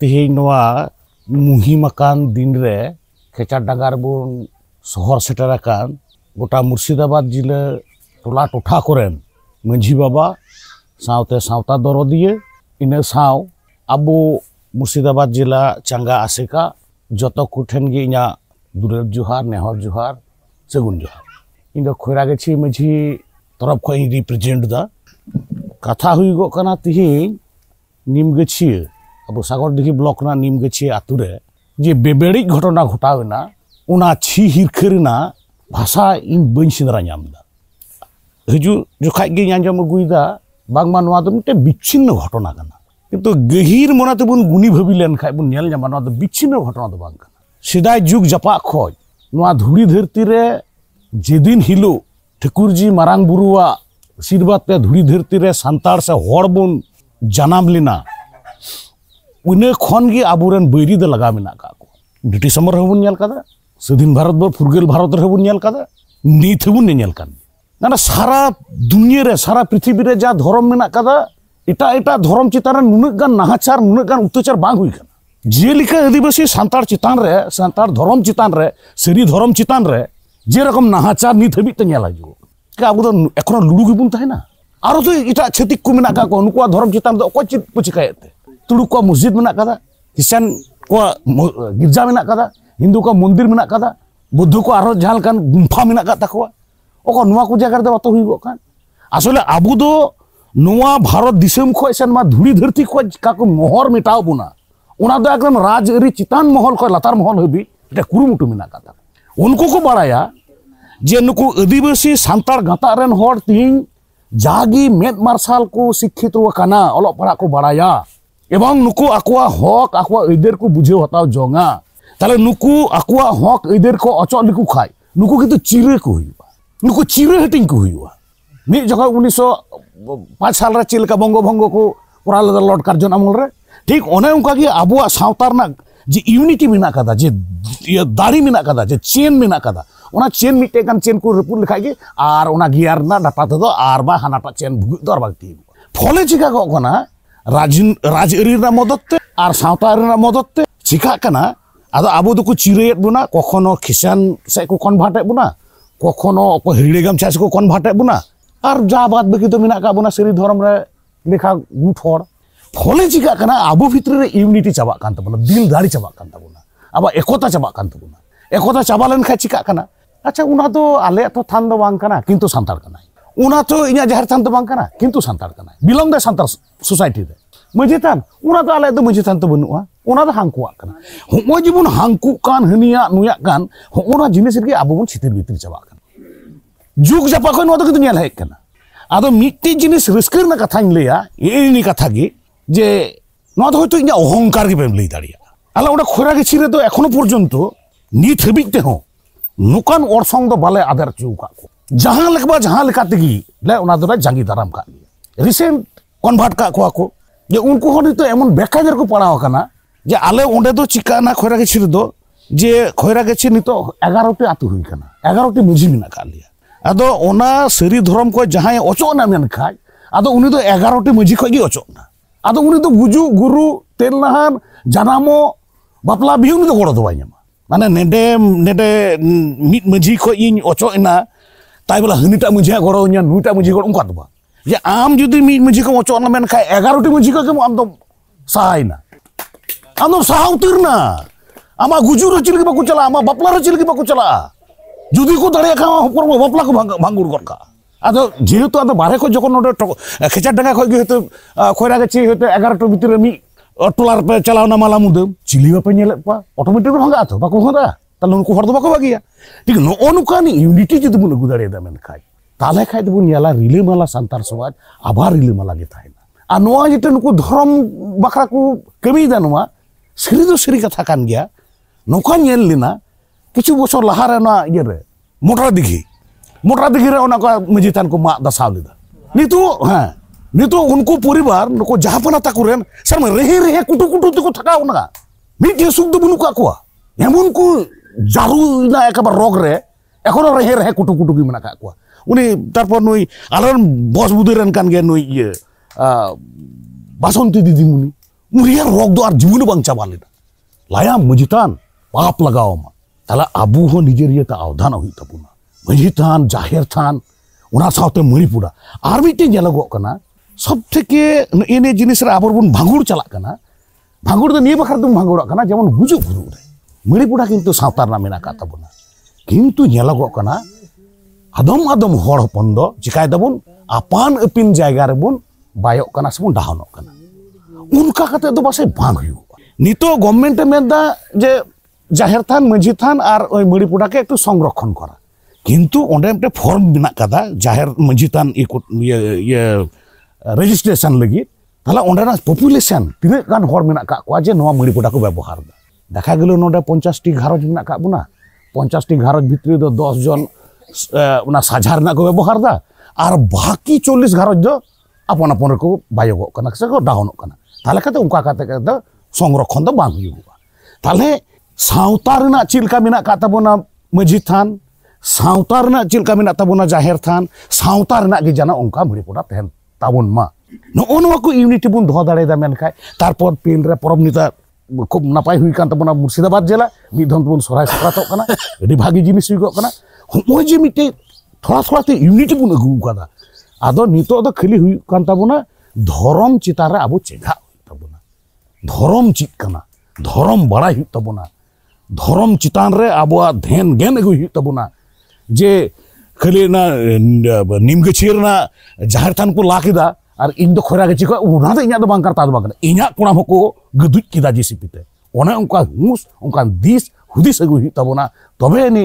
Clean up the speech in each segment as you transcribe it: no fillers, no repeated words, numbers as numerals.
तिहिं नोआ मुहिमाकान दिन रे खेचा डांगार बन शहर सेटराकान गोटा मुर्शिदाबाद जिला टोला टोठा कोरेन मंझी बाबा सावते सावता दरदिये इना साव अबो मुर्शिदाबाद जिला चांगा आसेका जतो कुठेन गे इना दुरेर जोहार नेहर जोहार सगुन जोहार इन खोरा गेछि मंझी तरफ खो रिप्रेजेंट दा कथा हुई गो कना तिहिं निमगछी अब सागरदिघी ब्लॉक ना निमगछी आतु रे जे बेबेड़ी घटना घटावेना उना छी हिरखरना भाषा इन बन सिंदरा नामदा हजू जोखाय गे आंजम अगुइदा बांगमा नोआ दो मिटे बिच्छिन्न घटना कना किंतु गहिर मनाते बुन गुनी भाबी लेन खाय बुन नेल जामा नोआ दो बिच्छिन्न घटना दो बांग कना सिदाय जुग जपा खोज नोआ धुड़ी धरती रे जेदिन हिलो ठाकुरजी मारांग बुरुआ आशीर्वाद ते धुड़ी धरती रे सांतार से हड़ बुन जनाम लेना उन्हें खन गे आबुरेन बैरी दे लगा मेना का को ब्रिटिश समर हबुन नेल कादा स्वाधीन भारत बो फुरगेल भारत रे हबुन नेल कादा नीत हबुन नेल कान ना सारा दुनिया रे सारा पृथ्वी रे जा धर्म मेना कादा एटा एटा धर्म चितान नुन गान नाहाचार नुन गान अत्याचार बांग हुई काना जेलिका आदिवासी सांतार चितान रे सांतार धर्म चितान रे सरी धर्म चितान रे जे रकम नाहाचार नीत हबि ते नेला जो का आबो दो एखनो लुडु गिबुन ताहेना आरो तो इटा छतिक को मेना का को नुकुआ धर्म चितान दो अकोय चित पुचिकायते तुड़ुक को मस्जिद मेना कदा क्रिश्चियन को गिरजा मेना कदा हिंदू को मंदिर मेना कदा बुद्ध को आरो जहां कान गुंफा मेना का तकवा ओको नुआ को जगह दो तो हुई कान आसले आबु दो नुआ भारत दिसम को एसन मा धुड़ी धरती को का को मोहर मिटाव बुना उना दो एकदम राजअरी चितान महल को लतार महल हबी एटा कुरुमुटु मेना कदा उनको को बड़ाया जे नुकु आदिवासी सांतार गाता रेन हर तिहिं जागी मेद मार्शल को शिक्षित वकाना ओलो पढ़ा को बड़ाया एवं नुकु आकुआ हक आकुआ इधर को बुझे हताव जोंगा ताले नुकु आकुआ हक इधर को अचो लिकु खाय नुकु कितु चिरे को हुआ नुकु चिरे हटिंग को हुआ मी जगह 1905 साल रे चिलका बंगो भंगो को कोराल लॉर्ड कार्जन अमल रे ठीक ओने उनका की आबुआ सावतार ना जे यूनिटी मेना कदा जे दाड़ी मेना कदा जे चेन मेना कदा ओना चेन मिटे कान चेन को रपुल लिखाय गे आर ओना गियार ना डाटा तो आर बा हानाटा चेन भुग दर बागती फले चिका को कोना राजअरी मददते और सावता मददते चिका कना आदो आबो दो चिरेत बुना कखनो खिसान से को कन्भार्ट बुना कखनो हिड़े गामछा से को कन्भार्ट बुना और जा बात बाकी तो मेना का बुना सरी धर्म रे लेखा गुट हड़ फले चिका कना आबो भितर रे यूनिटी चाबा कान तबना दिल दाड़ी चाबा कान तबना अब एकता चाबा कान तबना एकता चाबा लेन खा चिका कना अच्छा उना तो आले तो थान दो बांग कना किंतु सांतार कना उना तो इना जहर थान तो बांग कना किंतु सांतार कना बिलोंग दे सांतार सोसाइटी रे मजे थान उना तो आले तो मजे थान तो बनुआ उना तो हांकुआ कना हो जीवन हांकु कान हनिया नुया कान होना जिनिस रे आबो बन छितिर भितर चाबा कान जुग जापा को नो तो कितु नेल हेक कना आदो मिट्टी जिनिस रिस्कर ना कथा लेया एनी कथा गे जे नो तो होतो इना अहंकार के बेम लई दाड़िया आला ओडा खोरा गे छिरे तो एखोनो पर्यन्तो नित हबिते हो नुकान ओरसंग दो बाले आदर चुका को जहां लेकबा जहां लेका तगी ले ओना दो जांगी दाराम का रिसेंट कन्वर्ट को जे उनको हो तो एमन बेकायदर को पड़ाव कना जे आले ओंडे दो चिका ना खोरा गेछि रे दो जे खोरा गेछि नितो 11 टी आतु हुई कना 11 टी मुझी मिना का लिया आदो ओना सरी धर्म को जहां ओचो ना मेन खाय आदो उनी दो 11 टी मुझी खो गी ओचो ना आदो उनी दो गुजु गुरु तेलनाहान जनामो बापला भी उनी दो गोड़ो दो बायमा माने नेडे नेडे मिट मुझी खो इन ओचो इना ताई बोला हनिटा मुझे गोड़ो nya नुटा मुझी गोड़ो उनका दो जे आम जुदी मिट मुझी को ओचो ना मेन खाय 11 टी मुझी को आम दो साइना आम दो साहा उतिरना आमा गुजु रो चिलकी बाकु चला आमा बापला रो चिलकी बाकु चला जुदी को दड़े खा होपर बापला को भांगुर गरका आदो जेहेतु आदो बारे को जखन नोडे खेचा डांगा खय गे हेतु खोरा गेछि हेतु 11 टी भितर मी टोलार पे चलाव ना माला मुदम चिली बापे नेले पा ऑटोमेटिक भांगा तो बाकु होदा ताले उनको हर दो बाकु बागिया ठीक नो नुकानी यूनिटी जुदी बुन अगु दाड़े दा मेन खाय ताले खाय दबुन याला रिले माला सांतार समाज आबार रिले माला गे थायना आ नोआ जेते नुकु धर्म बाखरा को कमी दा नोआ सरी दो सरी कथा कान गया नोका नेल लेना किछु बछर लहा रे ना इये रे मोटरा दिघी रे ओना को मजितान को मा दसाव लेदा नितु हां नितु उनको परिवार नुको जहापना ताकुरेन सर में रहे कुटु कुटु तको थका उना मिटे सुख दो बुनु काकुआ एमन को जारु ना एकबार रोग रे एखोनो रहे कुटु कुटु की मना काकुआ उनी तारपर नुई आलन बस बुदरेन कान गे नुई ये बासंती दीदी मुनि मुरिया रोग दो और जीवन बांग चाबा लेना लाया मजी थान पाप लगाओ मा ताला आबू हो निजेर ये ता अवधान हुई तबुना मजी थान जाहिर थान उना साउते मणिपुरा आर मिटे जेलगो कना सब थेके एने जिनिस रे आबर बन भांगुर चला कना भांगुर दो निये बखर तुम भांगुर कना जेमन गुजु गुरु रे मणिपुरा किंतु सावतार ना मेना का तबुना किंतु जेलगो कना आदम आदम हर हपन दो चिकाय दबुन आपान अपिन जायगा रे बुन बायक कना सबुन डाहनक कना उनका कते दो बासे बांग हुई नितो गवर्नमेंट मेदा जे जाहिर थान मझी थान और ओई मणिपुरा के एकटु संरक्षण करा किंतु ओंडे मिटे फॉर्म बिना कदा जाहिर मझी थान ये रेजिस्ट्रेशन लगी ताला ओंडे ना पॉपुलेशन तिने गान हर मेना का को जे नवा मणिपुरा को व्यवहार दा देखा गेलो नोडे 50 टी घारज मेना का बुना 50 टी घारज भितरी दो 10 जन उना साझार ना को व्यवहार दा और बाकी 40 घारज दो अपन अपन को बायगो कना से को डाउन कना ताले कते उनका कते दो संरक्षण दो बांग हुआ ताले सावता रना चिलका मेना का तबोना मझी थान सावता रना चिलका मेना तबोना जाहिर थान सावता रना गे जाना उनका मणिपुरा तहन ताबुन मा नोनवा को यूनिटी बुन दोह दाड़े दा मेनखाय तारपर पेल रे परम निता खूब नापाय हुई कान तबोना मुर्शिदाबाद जिला मिद धन बुन सराय सरातक कना एडी भागी जिनिस हुई कना होय जे मिटे थोड़ा थोड़ा ते यूनिटी बुन अगु कदा आदो नितो दो खाली हुई कान तबोना धर्म चितार रे आबो चेघा तबोना धर्म चित कना धर्म बड़ा हुई तबोना धर्म चितान रे आबो ध्यान ज्ञान अगु हुई तबोना जे खाली ना निमगछिर ना जाहिर थान को लाकिदा और इन दो खोरा गछि को उना दो इना दो बांग करता दो बांग इना कोना हको गदुज किदा जेसीपीते ओना उनका हुस उनका दिस हुदिस अगु हुई तबोना तबे नि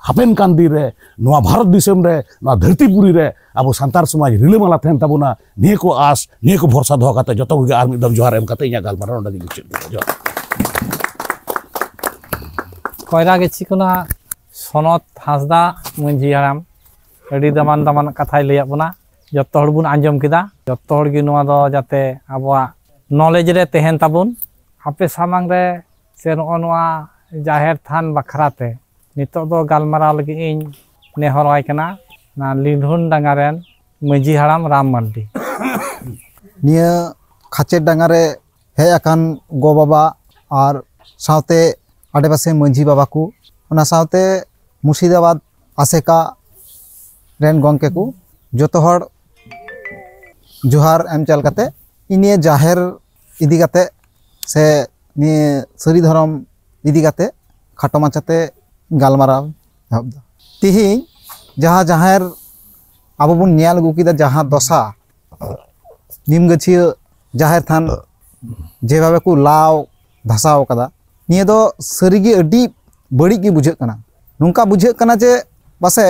हापेन कांदी रे नवा भारत दिसम रे नवा धरतीपुरी रे आबो संतार समाज रिलेमाला थेन तबोना ने को आस ने को भरोसा दो काते जतो गे आर मिदम जोहार एम काते इना गालमारा ओंडा गे मुचाद जो कोयरा गेछि कोना सनत हासदा मंझी हाराम अड़ी दमान दमान कथाय लैया बना जतो हड़ बुन आंजम किदा जतो हड़ गे नवा दो जाते आबोआ नॉलेज रे तहन ताबुन आपे सामांग रे से नवा जाहिर थान बखराते नितो दो गालमारा लगी इन नेहरवाय कना ना लिंधुन डांगारेन मंझी हाराम राम मार्डी निया खाचे डांगारे हे अकान गो बाबा और सावते आडेपासे मंझी बाबा को ओना सावते मुर्शिदाबाद आसेका रेन गंके को जोतो हड़ जोहार एम चल काते इनिए जाहिर इदी काते से नि सरी धर्म इदी काते खाटो माचाते गालमाराव हबदा तिहि जहाँ जाहिर आबो बुन न्याल गुकिदा जहाँ दशा निमगछि जाहिर थान जे भाबे को लाव धसाव कदा निये दो सरीगे अडी बड़ी की बुझे कना नुंका बुझे कना जे पासे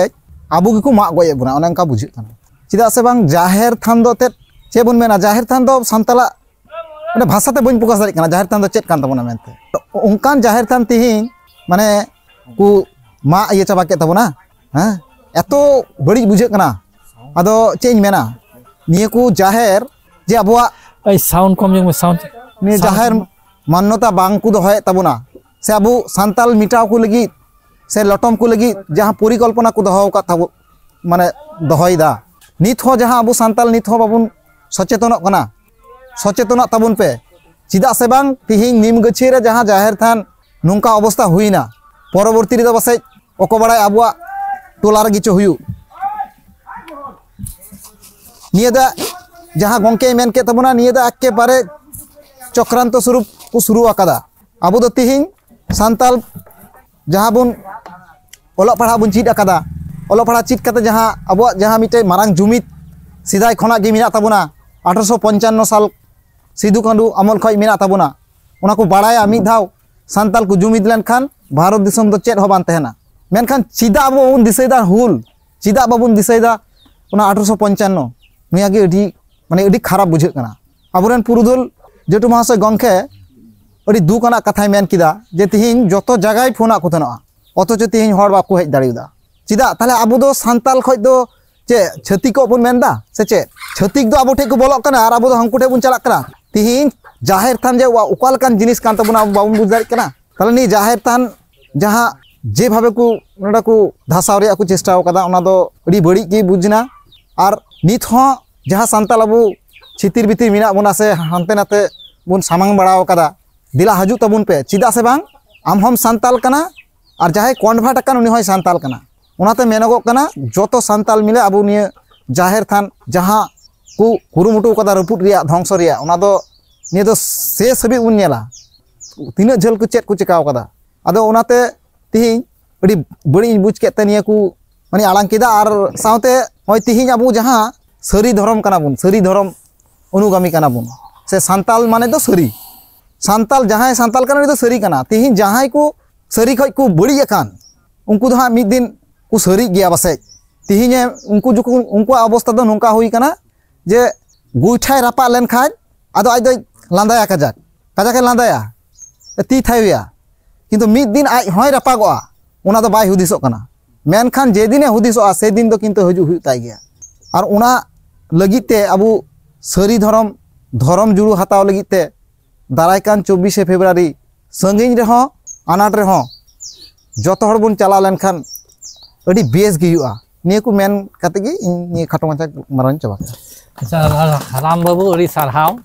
आबो गिको मा गय बुना ओनका बुझे कना चिदा से बांग जाहिर थान दो ते चे बुन मेना जाहिर थान दो संतला ओने भाषा ते बन प्रकाश दाड़ी कना जाहिर थान दो चेत कान तबना मेनते ओनकान जाहिर थान तिहि माने को मा ये चाबा के तबना हां एतो बड़ी बुझे कना आदो चेंज मेना निये को जाहिर जे आबोआ ए साउंड कम जंग में साउंड नि जाहिर मान्यता बांग को दो है तबना से आबो संताल मिटाव को लगी से लटम को लगी जहाँ परिकल्पना को दहो का थाबो माने दहोइदा नित हो जहाँ आबो संताल नित हो बाबुन सचेतन कना सचेतन ताबुन पे चिदा से बांग तिहिं निमगछि रे जहाँ जाहिर थान नुंका अवस्था हुईना परवर्ती रे बसे ओको बड़ाय आबुआ टोला रे गिचो हुयु नियदा जहाँ गंके मेन के तबुना नियदा एके बारे चक्रांत स्वरूप को शुरू आकादा आबो दो तिहिं संताल जहाँ बुन ओला पढ़ा बुन चीट आकादा ओला पढ़ा चीट काते जहाँ आबुआ जहाँ मिटे मारांग जुमित सिदाय खना गे मिना ताबुना 1855 साल सिदु कांडू अमल खय मिना ताबुना ओना को बाड़ाया मिद धाव संताल को जुमिद लेन खान भारत दिसम दो चेत हो बान तहना मेनखान चिदा बाबुन दिसैदा हुल चिदा बाबुन दिसैदा ओना 1855 नुया गे अडी माने अडी खराब बुझे कना आबोरेन पुरुदुल जेटु महाशय गंखे अड़ी दुकाना कथा मेन किदा जे तिहिं जतो जगह फोना को तनआ अथच तिहिं हर बाको हेज दाड़िदा चिदा ताले आबो दो संताल खय दो चे छतिक को बन मेनदा से चे छतिक दो आबो ठे को बोलक कना आर आबो दो हंकु ठे बुन चलाक कना तिहिं जाहिर थान जे ओकाल कान जिनिस कान तबुना बाबुन बुझ दाड़ कना ताले नि जाहिर थान जहाँ जे भावे को नडा को धासाव रे को चेष्टा कदा ओना दो अड़ी बड़ी की बुझना और नित हो जहाँ संताल आबो छितिर बितिर मिना बोना से हानते नाते बुन सामांग बड़ाव कदा दिला हजू तबुन पे चिदा से बांग आम हम सांताल कना और जहां कन्भार्ट अकान उनी होय सांताल कना उनाते मेनगो कना जोतो सांताल मिले अबो निये जाहेर थान जहां को कुरुमुटु कदा रपुट रिया ध्वंस रिया उना दो निये दो से सभी उन नेला तीना झल को चेक को चिकाव कदा आदो उनाते तिहिं अड़ी बड़ी बुझ केते निये को माने आलांग केदा और साउते होय तिहिं अबो जहां सरी धर्म कना बुन सरी धर्म अनुगामी कना बुन से सांताल माने दो सरी सांताल जहां सांताल कना तो सरी कना तिहिं जहां को सरी खय को बड़ी अकान उनको दो हां मिद दिन को सरी गया बसे तिहिं उनको जो उनको अवस्था दो नोंका हुई कना जे गुइठाय रापा लेन खाय आदो आज दो लांदाया काजाक काजाके लांदाया ती थायया किंतु मिद दिन आज होय रापागोआ उना दो बाय हुदिसो कना मेनखान जे दिने हुदिसोआ से दिन दो किंतु हजू हुई ताय गया और उना लगिते अबू सरी धर्म धर्म जुड़ू हताव लगिते दारायकान 24 फेब्रुआरी संगिन रहो अनाट रहो जतो हर बुन चला लेनखान अड़ी बेस गे हुआ निये को मेन कते गे इन खाटो माचा मारन चबा अच्छा राम बाबू अड़ी सारहाव